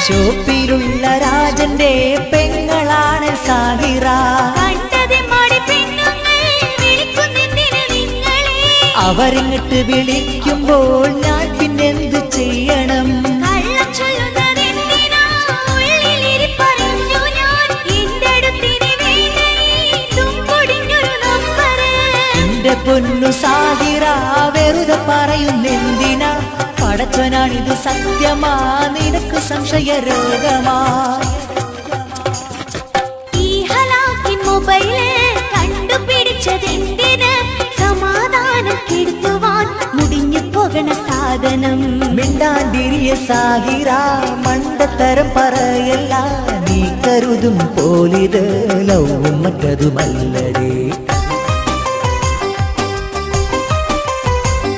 ഷോപ്പിലുള്ള രാജന്റെ പെങ്ങളാണ് സാഹിറ. അവരിങ്ങട്ട് വിളിക്കുമ്പോൾ ഞാൻ പിന്നെന്ത് ചെയ്യണം? എന്റെ പൊന്നു സാഹിറ വെറുതെ പറയുന്നെന്തിനാ? പടച്ചവനാണിത് സത്യമാ, നിനക്ക് സംശയരോഗമാ? ഈ ഹലാക്കിൻ മൊബൈല് കണ്ടുപിടിച്ചതെന്തിന്? സമാധാനം കെടുത്തുവാൻ മുടിഞ്ഞു പോകണ സാധനം. മിണ്ടാണ്ടിരിയ സാഹിറ, മണ്ടത്തരം പറയല്ല. നീ കരുതും പോലിത് ലവും മറ്റതുമല്ലടേ.